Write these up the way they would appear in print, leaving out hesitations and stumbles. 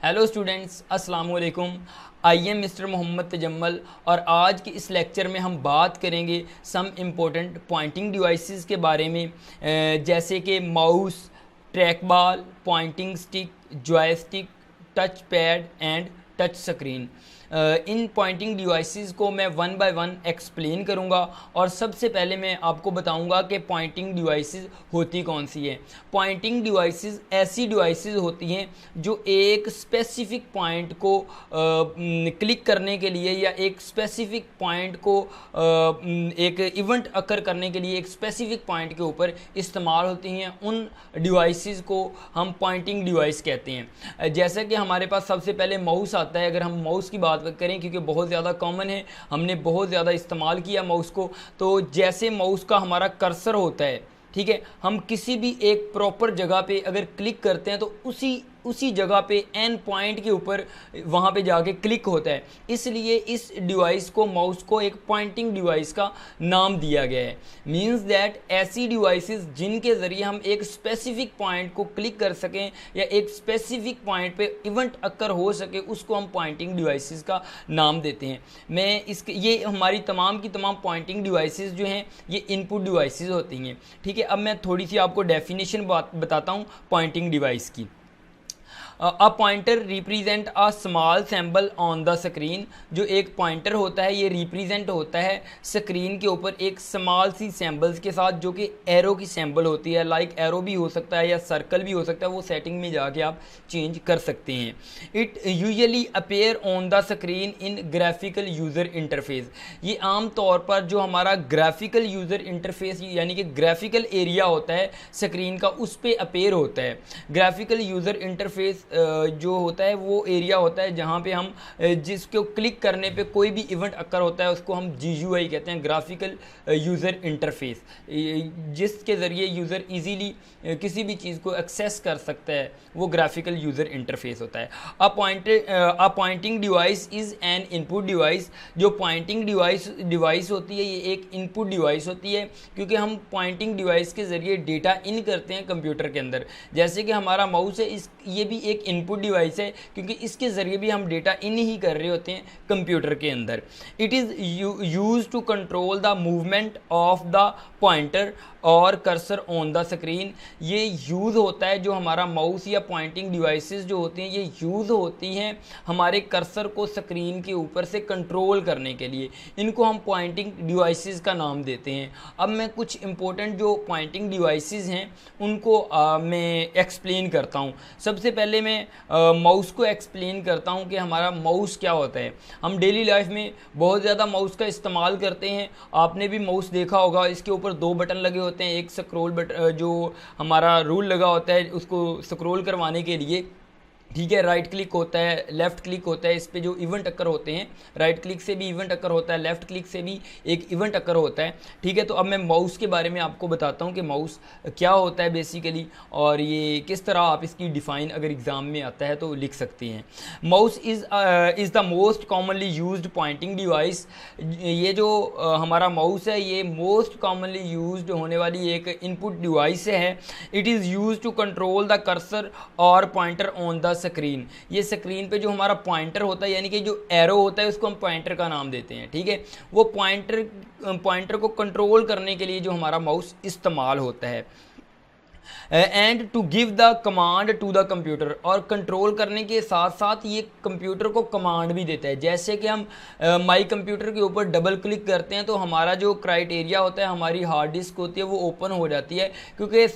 Hello students, अस्सलाम वालेकुम। I am mister Mohammad Tajammal और आज के इस लेक्चर में हम बात करेंगे सम इम्पोर्टेंट पॉइंटिंग डिवाइसेस के बारे में, जैसे कि mouse, track ball, pointing stick, joystick, touch pad and touch screen. इन पॉइंटिंग डिवाइसेस को मैं वन बाय वन एक्सप्लेन करूंगा और सबसे पहले मैं आपको बताऊंगा कि पॉइंटिंग डिवाइसेस होती कौन सी है। पॉइंटिंग डिवाइसेस ऐसी डिवाइसेस होती हैं जो एक स्पेसिफिक पॉइंट को क्लिक करने के लिए या एक स्पेसिफिक पॉइंट को एक इवेंट अकर करने के लिए एक स्पेसिफिक पॉइंट के ऊपर इस्तेमाल होती हैं। उन डिवाइसेस को हम पॉइंटिंग डिवाइस कहते हैं। जैसा कि हमारे पास सबसे पहले माउस आता है। अगर हम माउस की बात करें, क्योंकि बहुत ज़्यादा कॉमन है, हमने बहुत ज़्यादा इस्तेमाल किया माउस को, तो जैसे माउस का हमारा कर्सर होता है, ठीक है, हम किसी भी एक प्रॉपर जगह पे अगर क्लिक करते हैं तो उसी जगह पे एन पॉइंट के ऊपर वहाँ पे जाके क्लिक होता है। इसलिए इस डिवाइस को, माउस को, एक पॉइंटिंग डिवाइस का नाम दिया गया है। मींस दैट ऐसी डिवाइसेस जिनके ज़रिए हम एक स्पेसिफिक पॉइंट को क्लिक कर सकें या एक स्पेसिफिक पॉइंट पे इवेंट अकर हो सके, उसको हम पॉइंटिंग डिवाइसेस का नाम देते हैं। ये हमारी तमाम की तमाम पॉइंटिंग डिवाइसेस जो हैं ये इनपुट डिवाइसेस होती हैं। ठीक है, अब मैं थोड़ी सी आपको डेफिनेशन बताता हूँ पॉइंटिंग डिवाइस की। A pointer represent a small symbol on the screen. जो एक पॉइंटर होता है ये रिप्रेजेंट होता है स्क्रीन के ऊपर एक स्मॉल सी सिंबल्स के साथ, जो कि एरो की सिंबल होती है। लाइक एरो भी हो सकता है या सर्कल भी हो सकता है, वो सेटिंग में जाके आप चेंज कर सकते हैं। It usually appear on the screen in graphical user interface. ये आम तौर पर जो हमारा ग्राफिकल यूज़र इंटरफेस यानी कि ग्राफिकल एरिया होता है स्क्रीन का, उस पर अपीयर होता है। ग्राफिकल यूज़र इंटरफेस जो होता है वो एरिया होता है जहाँ पे हम जिसको क्लिक करने पे कोई भी इवेंट अकर होता है उसको हम GUI कहते हैं, ग्राफिकल यूज़र इंटरफेस, जिसके ज़रिए यूज़र इजीली किसी भी चीज़ को एक्सेस कर सकता है, वो ग्राफिकल यूज़र इंटरफेस होता है। A pointing device is an input device. जो पॉइंटिंग डिवाइस होती है ये एक इनपुट डिवाइस होती है, क्योंकि हम पॉइंटिंग डिवाइस के ज़रिए डेटा इन करते हैं कंप्यूटर के अंदर। जैसे कि हमारा माउस है, ये भी एक इनपुट डिवाइस है, क्योंकि इसके ज़रिए भी हम डेटा इन ही कर रहे होते हैं कंप्यूटर के अंदर। It is use to control the movement of the pointer और कर्सर ऑन द स्क्रीन। ये यूज़ होता है, जो हमारा माउस या पॉइंटिंग डिवाइसेस जो होती हैं ये यूज़ होती हैं हमारे कर्सर को स्क्रीन के ऊपर से कंट्रोल करने के लिए। इनको हम पॉइंटिंग डिवाइसेस का नाम देते हैं। अब मैं कुछ इंपॉर्टेंट जो पॉइंटिंग डिवाइसेस हैं उनको मैं एक्सप्लेन करता हूँ। सबसे पहले मैं माउस को एक्सप्लेन करता हूँ कि हमारा माउस क्या होता है। हम डेली लाइफ में बहुत ज़्यादा माउस का इस्तेमाल करते हैं। आपने भी माउस देखा होगा, इसके ऊपर दो बटन लगे होते हैं। एक स्क्रॉल बटन, जो हमारा रूल लगा होता है उसको स्क्रॉल करवाने के लिए, ठीक है, राइट क्लिक होता है, लेफ़्ट क्लिक होता है। इस पे जो इवेंट अकर होते हैं, राइट क्लिक से भी इवेंट अकर होता है, लेफ़्ट क्लिक से भी एक इवेंट अकर होता है। ठीक है, तो अब मैं माउस के बारे में आपको बताता हूँ कि माउस क्या होता है बेसिकली, और ये किस तरह आप इसकी डिफ़ाइन अगर एग्ज़ाम में आता है तो लिख सकते हैं। Mouse is the most commonly used pointing device. ये जो हमारा माउस है ये मोस्ट कॉमनली यूज्ड होने वाली एक इनपुट डिवाइस है। It is use to control the cursor और पॉइंटर ऑन द स्क्रीन। ये स्क्रीन पे जो हमारा पॉइंटर होता है यानी कि जो एरो होता है उसको हम पॉइंटर का नाम देते हैं। ठीक है, वो पॉइंटर को कंट्रोल करने के लिए जो हमारा माउस इस्तेमाल होता है। And to give the command to the computer, और कंट्रोल करने के साथ साथ ये कंप्यूटर को कमांड भी देता है। जैसे कि हम माई कंप्यूटर के ऊपर डबल क्लिक करते हैं तो हमारा जो क्राइटेरिया होता है, हमारी हार्ड डिस्क होती है, वो ओपन हो जाती है, क्योंकि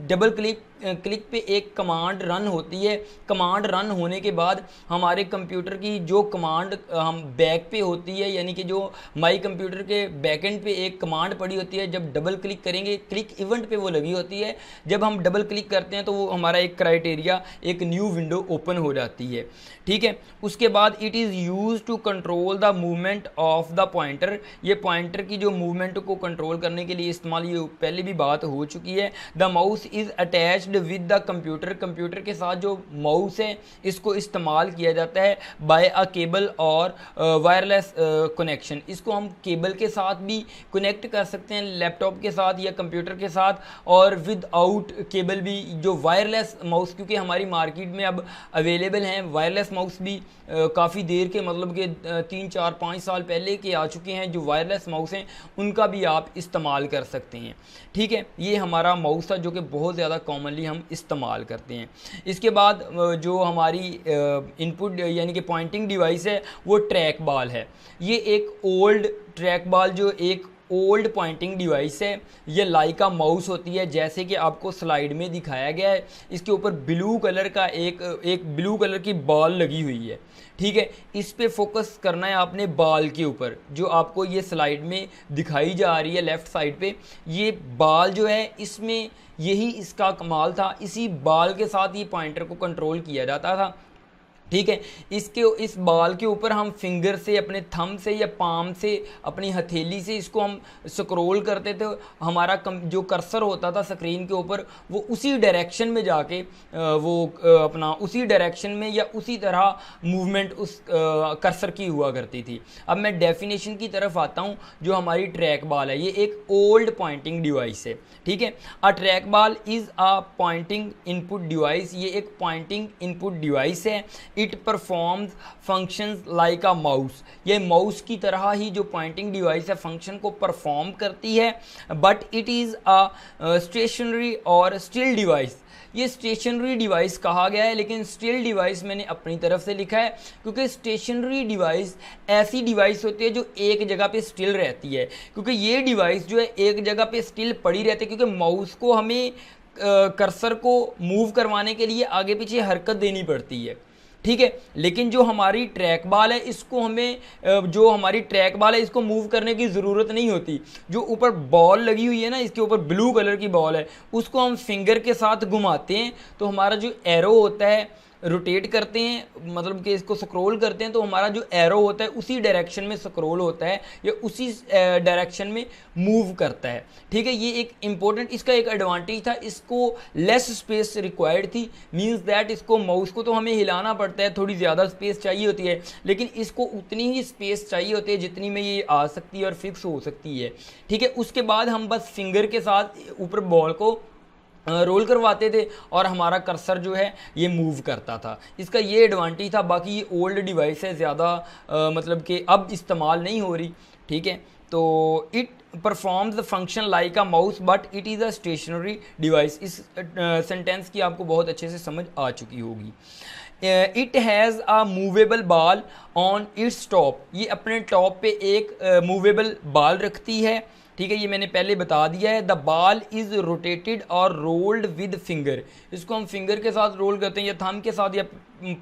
डबल क्लिक पे एक कमांड रन होती है। कमांड रन होने के बाद हमारे कंप्यूटर की जो कमांड हम बैक पे होती है, यानी कि जो माई कंप्यूटर के बैकएंड पे एक कमांड पड़ी होती है, जब डबल क्लिक करेंगे क्लिक इवेंट पे वो लगी होती है। जब हम डबल क्लिक करते हैं तो वो हमारा एक क्राइटेरिया, एक न्यू विंडो ओपन हो जाती है। ठीक है, उसके बाद it is use to control the movement of the pointer. ये पॉइंटर की जो मूवमेंट को कंट्रोल करने के लिए इस्तेमाल, ये पहले भी बात हो चुकी है। The mouse is attached attached with the computer, computer के साथ जो माउस है इसको इस्तेमाल किया जाता है बाय अ केबल और वायरलेस कनेक्शन। इसको हम केबल के साथ भी कनेक्ट कर सकते हैं लैपटॉप के साथ या कंप्यूटर के साथ, और विद आउट केबल भी। जो वायरलेस माउस, क्योंकि हमारी मार्केट में अब अवेलेबल हैं वायरलेस माउस भी, काफ़ी देर के मतलब कि 3 4 5 साल पहले के आ चुके हैं जो वायरलेस माउस हैं, उनका भी आप इस्तेमाल कर सकते हैं। ठीक है, ये हमारा माउस था जो कि बहुत ज़्यादा कॉमनली हम इस्तेमाल करते हैं। इसके बाद जो हमारी इनपुट यानी कि पॉइंटिंग डिवाइस है वो ट्रैक बॉल है। ये एक ओल्ड ट्रैक बॉल, जो एक ओल्ड पॉइंटिंग डिवाइस है, ये लाइका माउस होती है जैसे कि आपको स्लाइड में दिखाया गया है। इसके ऊपर ब्लू कलर का एक ब्लू कलर की बॉल लगी हुई है। ठीक है, इस पे फोकस करना है आपने बॉल के ऊपर, जो आपको ये स्लाइड में दिखाई जा रही है लेफ़्ट साइड पे। ये बॉल जो है इसमें यही इसका कमाल था, इसी बॉल के साथ ये पॉइंटर को कंट्रोल किया जाता था। ठीक है, इस बॉल के ऊपर हम फिंगर से, अपने थंब से या पाम से, अपनी हथेली से इसको हम स्क्रॉल करते थे। हमारा जो कर्सर होता था स्क्रीन के ऊपर वो उसी डायरेक्शन में जाके अपना उसी डायरेक्शन में या उसी तरह मूवमेंट उस कर्सर की हुआ करती थी। अब मैं डेफिनेशन की तरफ आता हूँ। जो हमारी ट्रैक बॉल है ये एक ओल्ड पॉइंटिंग डिवाइस है। ठीक है, a track ball is a pointing input device. ये एक पॉइंटिंग इनपुट डिवाइस है। इट performs functions like a mouse. ये माउस की तरह ही जो पॉइंटिंग डिवाइस है फंक्शन को परफॉर्म करती है, but it is a stationary और स्टिल डिवाइस। ये स्टेशनरी डिवाइस कहा गया है, लेकिन स्टिल डिवाइस मैंने अपनी तरफ से लिखा है, क्योंकि स्टेशनरी डिवाइस ऐसी डिवाइस होती है जो एक जगह पे स्टिल रहती है, क्योंकि ये डिवाइस जो है एक जगह पे स्टिल पड़ी रहती है, क्योंकि माउस को हमें कर्सर को मूव करवाने के लिए आगे पीछे हरकत देनी पड़ती है। ठीक है, लेकिन जो हमारी ट्रैक बॉल है इसको मूव करने की ज़रूरत नहीं होती। जो ऊपर बॉल लगी हुई है ना, इसके ऊपर ब्लू कलर की बॉल है, उसको हम फिंगर के साथ घुमाते हैं तो हमारा जो एरो होता है, रोटेट करते हैं, मतलब कि इसको स्क्रॉल करते हैं तो हमारा जो एरो होता है उसी डायरेक्शन में स्क्रॉल होता है या उसी डायरेक्शन में मूव करता है। ठीक है, ये एक इम्पोर्टेंट इसका एक एडवांटेज था, इसको लेस स्पेस रिक्वायर्ड थी। मींस दैट इसको माउस को तो हमें हिलाना पड़ता है, थोड़ी ज़्यादा स्पेस चाहिए होती है, लेकिन इसको उतनी ही स्पेस चाहिए होती है जितनी में ये आ सकती है और फिक्स हो सकती है। ठीक है, उसके बाद हम बस फिंगर के साथ ऊपर बॉल को रोल करवाते थे और हमारा कर्सर जो है ये मूव करता था। इसका ये एडवांटेज था। बाकी ये ओल्ड डिवाइस है, ज़्यादा मतलब कि अब इस्तेमाल नहीं हो रही। ठीक है, तो it performs the function like a mouse but it is a stationary device. इस सेंटेंस की आपको बहुत अच्छे से समझ आ चुकी होगी। It has a movable ball on its top. ये अपने टॉप पे एक मूवेबल बॉल रखती है। ठीक है, ये मैंने पहले बता दिया है। द बॉल इज़ रोटेटेड और रोल्ड विद फिंगर। इसको हम फिंगर के साथ रोल करते हैं या थंब के साथ या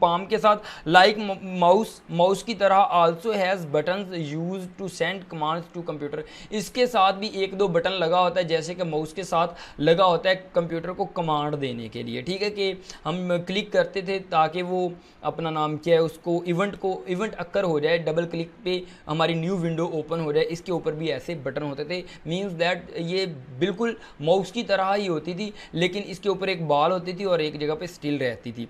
पाम के साथ, लाइक माउस की तरह। Also has buttons use to send commands to computer. इसके साथ भी एक दो बटन लगा होता है जैसे कि माउस के साथ लगा होता है कंप्यूटर को कमांड देने के लिए। ठीक है, कि हम क्लिक करते थे ताकि वो अपना नाम क्या है उसको इवेंट अक्कर हो जाए, डबल क्लिक पे हमारी न्यू विंडो ओपन हो जाए। इसके ऊपर भी ऐसे बटन होते थे। मीन्स दैट ये बिल्कुल माउस की तरह ही होती थी, लेकिन इसके ऊपर एक बॉल होती थी और एक जगह पे स्टिल रहती थी।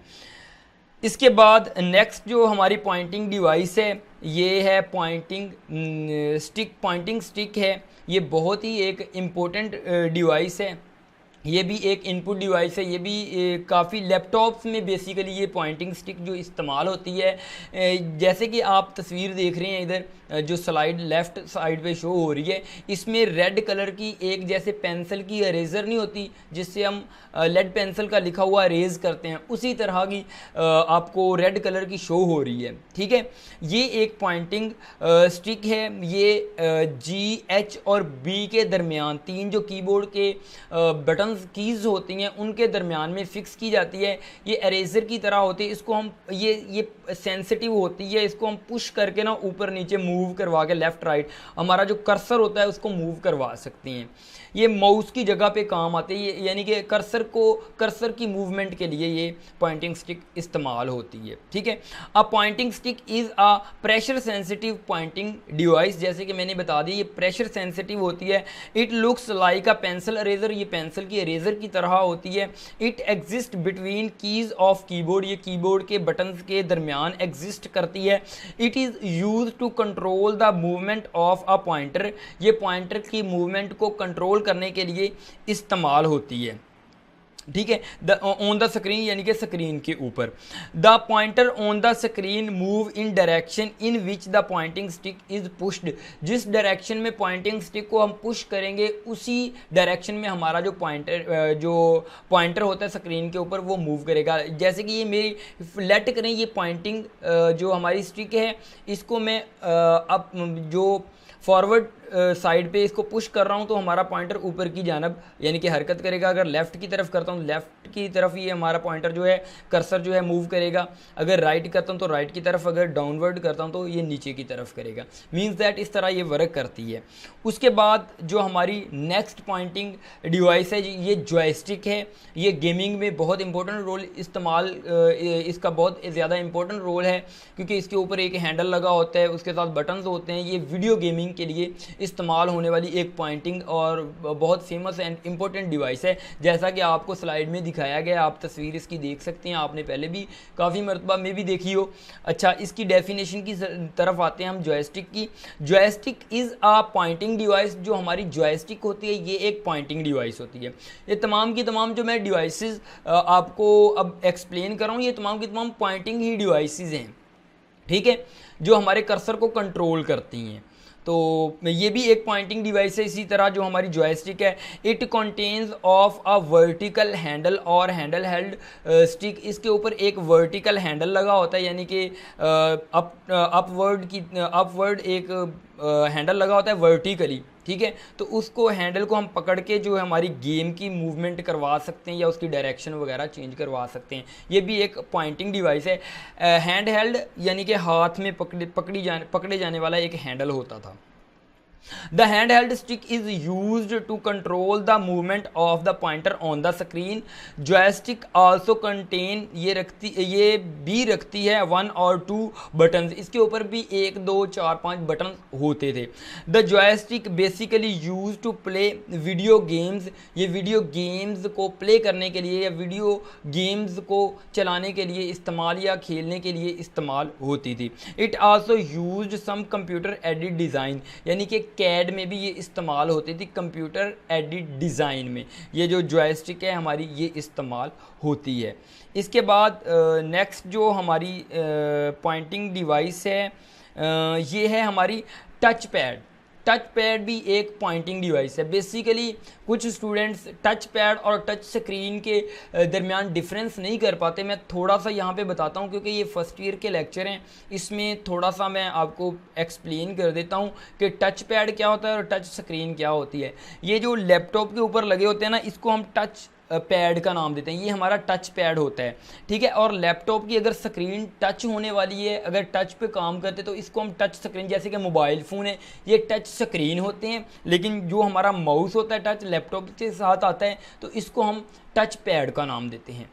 इसके बाद नेक्स्ट जो हमारी पॉइंटिंग डिवाइस है ये है पॉइंटिंग स्टिक है। ये बहुत ही एक इम्पोर्टेंट डिवाइस है। ये भी एक इनपुट डिवाइस है। ये भी काफ़ी लैपटॉप्स में बेसिकली ये पॉइंटिंग स्टिक जो इस्तेमाल होती है, जैसे कि आप तस्वीर देख रहे हैं इधर जो स्लाइड लेफ़्ट साइड पे शो हो रही है, इसमें रेड कलर की एक जैसे पेंसिल की इरेज़र नहीं होती जिससे हम लेड पेंसिल का लिखा हुआ इरेज करते हैं, उसी तरह की आपको रेड कलर की शो हो रही है। ठीक है, ये एक पॉइंटिंग स्टिक है। ये G, H और B के दरमियान, तीन जो कीबोर्ड के बटन्स कीज़ होती हैं उनके दरमियान में फ़िक्स की जाती है। ये इरेज़र की तरह होती है। इसको हम ये सेंसिटिव होती है, इसको हम पुश करके ना ऊपर नीचे मूव करवा के लेफ़्ट राइट हमारा जो कर्सर होता है उसको मूव करवा सकती हैं। ये माउस की जगह पे काम आते हैं, यानी कि कर्सर की मूवमेंट के लिए ये पॉइंटिंग स्टिक इस्तेमाल होती है। ठीक है, a pointing stick is a pressure sensitive pointing device. जैसे कि मैंने बता दिया ये प्रेशर सेंसिटिव होती है। It looks like a pencil eraser. ये पेंसिल की ये रेजर की तरह होती है। It exist between keys of keyboard, ये कीबोर्ड के बटन्स के दरमियान एग्जिस्ट करती है। It is use to control the movement of a pointer, ये पॉइंटर की मूवमेंट को कंट्रोल करने के लिए इस्तेमाल होती है। ठीक है, द ऑन द स्क्रीन यानी कि स्क्रीन के ऊपर। The pointer on the screen move in direction in which the Poynting stick is pushed, जिस डायरेक्शन में पॉइंटिंग स्टिक को हम पुश करेंगे उसी डायरेक्शन में हमारा जो पॉइंटर होता है स्क्रीन के ऊपर वो मूव करेगा। जैसे कि ये मेरी लेट करें, ये पॉइंटिंग जो हमारी स्टिक है इसको मैं अब जो फॉरवर्ड साइड पे इसको पुश कर रहा हूँ तो हमारा पॉइंटर ऊपर की जानब यानी कि हरकत करेगा। अगर लेफ़्ट की तरफ करता हूँ लेफ़्ट की तरफ ये हमारा पॉइंटर जो है कर्सर जो है मूव करेगा। अगर राइट करता हूँ तो राइट की तरफ, अगर डाउनवर्ड करता हूँ तो ये नीचे की तरफ करेगा। मीन्स दैट इस तरह ये वर्क करती है। उसके बाद जो हमारी नेक्स्ट पॉइंटिंग डिवाइस है ये जॉयस्टिक है। ये गेमिंग में बहुत इंपॉर्टेंट रोल इसका बहुत ज़्यादा इंपॉर्टेंट रोल है क्योंकि इसके ऊपर एक हैंडल लगा होता है, उसके साथ बटन्स होते हैं। ये वीडियो गेमिंग के लिए इस्तेमाल होने वाली एक पॉइंटिंग और बहुत फेमस एंड इम्पोर्टेंट डिवाइस है। जैसा कि आपको स्लाइड में दिखाया गया, आप तस्वीर इसकी देख सकते हैं, आपने पहले भी काफ़ी मरतबा में भी देखी हो। अच्छा, इसकी डेफिनेशन की तरफ आते हैं हम जॉयस्टिक की। Joystick is a pointing device. जो हमारी जॉयस्टिक होती है ये एक पॉइंटिंग डिवाइस होती है। ये तमाम की तमाम जो मैं डिवाइसेस आपको अब एक्सप्लेन कर रहा हूँ ये तमाम की तमाम पॉइंटिंग ही डिवाइसेस हैं। ठीक है, जो हमारे कर्सर को कंट्रोल करती हैं। तो ये भी एक पॉइंटिंग डिवाइस है। इसी तरह जो हमारी जॉयस्टिक है it contains of a vertical handle और हैंडल हेल्ड स्टिक। इसके ऊपर एक वर्टिकल हैंडल लगा होता है यानी कि अपवर्ड एक हैंडल लगा होता है वर्टिकली। ठीक है, तो उसको हैंडल को हम पकड़ के जो है हमारी गेम की मूवमेंट करवा सकते हैं या उसकी डायरेक्शन वगैरह चेंज करवा सकते हैं। ये भी एक पॉइंटिंग डिवाइस है। हैंड हेल्ड यानी कि हाथ में पकड़े जाने वाला एक हैंडल होता था। The handheld stick is used to control the movement of the pointer on the screen. Joystick also contain ये भी रखती है 1 और 2 बटन्स। इसके ऊपर भी 1, 2, 4, 5 बटन होते थे। The joystick basically used to play video games. ये वीडियो गेम्स को प्ले करने के लिए या वीडियो गेम्स को चलाने के लिए इस्तेमाल या खेलने के लिए इस्तेमाल होती थी। It also used some computer aided design यानी कि कैड में भी ये इस्तेमाल होती थी। कंप्यूटर एडिट डिज़ाइन में ये जो जॉयस्टिक है हमारी ये इस्तेमाल होती है। इसके बाद नेक्स्ट जो हमारी पॉइंटिंग डिवाइस है ये है हमारी टच पैड। टच पैड भी एक पॉइंटिंग डिवाइस है। बेसिकली कुछ स्टूडेंट्स टच पैड और टच स्क्रीन के दरमियान डिफरेंस नहीं कर पाते। मैं थोड़ा सा यहाँ पे बताता हूँ क्योंकि ये फर्स्ट ईयर के लेक्चर हैं, इसमें थोड़ा सा मैं आपको एक्सप्लेन कर देता हूँ कि टच पैड क्या होता है और टच स्क्रीन क्या होती है। ये जो लैपटॉप के ऊपर लगे होते हैं ना इसको हम टच पैड का नाम देते हैं। ये हमारा टच पैड होता है। ठीक है, और लैपटॉप की अगर स्क्रीन टच होने वाली है, अगर टच पे काम करते तो इसको हम टच स्क्रीन, जैसे कि मोबाइल फ़ोन है ये टच स्क्रीन होते हैं, लेकिन जो हमारा माउस होता है टच लैपटॉप के साथ आता है तो इसको हम टच पैड का नाम देते हैं।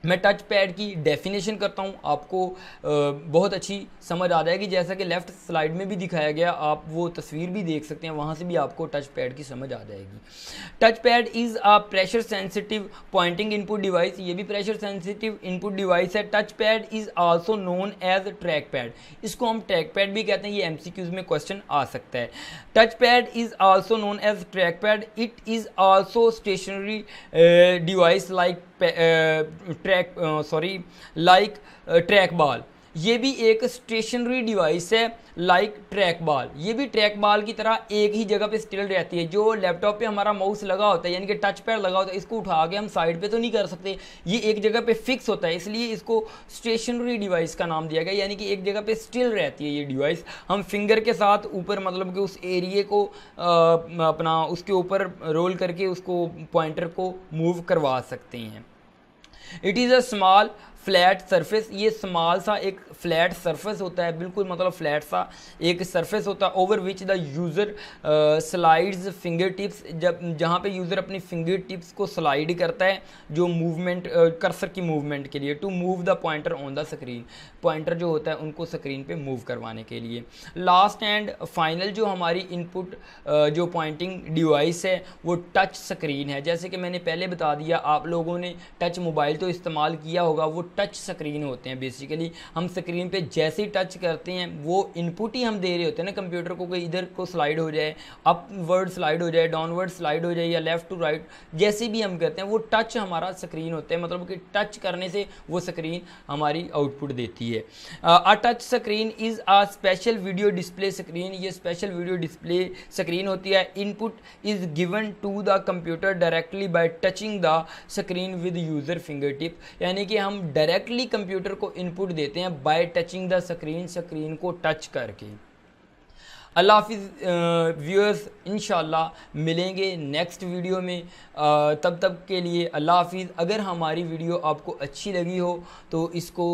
मैं टच पैड की डेफिनेशन करता हूँ, आपको बहुत अच्छी समझ आ जाएगी। जैसा कि लेफ़्ट स्लाइड में भी दिखाया गया, आप वो तस्वीर भी देख सकते हैं, वहाँ से भी आपको टच पैड की समझ आ जाएगी। Touch pad is a pressure sensitive pointing input device. ये भी प्रेशर सेंसिटिव इनपुट डिवाइस है। Touch pad is also known as track pad. इसको हम ट्रैक पैड भी कहते हैं। ये MCQs में क्वेश्चन आ सकता है। Touch pad is also known as track pad. It is also stationary device like track ball. ये भी एक स्टेशनरी डिवाइस है लाइक ट्रैक बॉल। ये भी ट्रैक बॉल की तरह एक ही जगह पे स्टिल रहती है। जो लैपटॉप पे हमारा माउस लगा होता है यानी कि टच पैड लगा होता है, इसको उठा के हम साइड पे तो नहीं कर सकते, ये एक जगह पे फिक्स होता है, इसलिए इसको स्टेशनरी डिवाइस का नाम दिया गया। यानी कि एक जगह पे स्टिल रहती है ये डिवाइस। हम फिंगर के साथ ऊपर मतलब कि उस एरिए को अपना उसके ऊपर रोल करके उसको पॉइंटर को मूव करवा सकते हैं। It is a small flat surface, ये स्मॉल सा एक फ्लैट सरफेस होता है, बिल्कुल मतलब फ्लैट सा एक सरफेस होता है, over which the user slides finger tips, जब जहाँ पे यूज़र अपनी फिंगर टिप्स को स्लाइड करता है जो मूवमेंट कर्सर की मूवमेंट के लिए, to move the pointer on the screen, pointer जो होता है उनको स्क्रीन पे मूव करवाने के लिए। लास्ट एंड फाइनल जो हमारी इनपुट जो पॉइंटिंग डिवाइस है वो टच स्क्रीन है। जैसे कि मैंने पहले बता दिया, आप लोगों ने टच मोबाइल तो इस्तेमाल किया होगा, वो टच स्क्रीन होते हैं बेसिकली। हम स्क्रीन पे जैसे ही टच करते हैं वो इनपुट ही हम दे रहे होते हैं ना कंप्यूटर को, कि इधर को स्लाइड हो जाए, अपवर्ड स्लाइड हो जाए, डाउनवर्ड स्लाइड हो जाए, या लेफ्ट टू राइट, जैसे भी हम करते हैं वो टच हमारा स्क्रीन होता है, मतलब कि टच करने से वो स्क्रीन हमारी आउटपुट देती है। A touch screen is a special video display screen, ये स्पेशल वीडियो डिस्प्ले स्क्रीन होती है। Input is given to the computer directly by touching the screen with user finger tip, यानी कि हम डायरेक्टली कंप्यूटर को input देते हैं by touching the screen, screen को टच करके। अल्लाह हाफिज़ व्यूअर्स, इंशाल्लाह मिलेंगे नेक्स्ट वीडियो में। तब तक के लिए अल्लाह हाफिज़। अगर हमारी वीडियो आपको अच्छी लगी हो तो इसको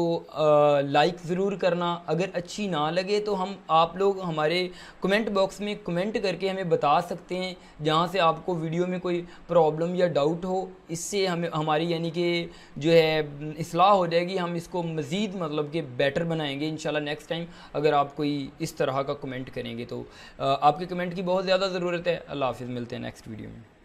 लाइक ज़रूर करना, अगर अच्छी ना लगे तो आप लोग हमारे कमेंट बॉक्स में कमेंट करके हमें बता सकते हैं, जहाँ से आपको वीडियो में कोई प्रॉब्लम या डाउट हो, इससे हमें हमारी यानी कि जो है इस्लाह हो जाएगी, हम इसको मज़ीद मतलब कि बेटर बनाएंगे इंशाल्लाह नेक्स्ट टाइम, अगर आप कोई इस तरह का कमेंट करेंगे तो। आपके कमेंट की बहुत ज़्यादा ज़रूरत है। अल्लाह हाफिज़, मिलते हैं नेक्स्ट वीडियो में।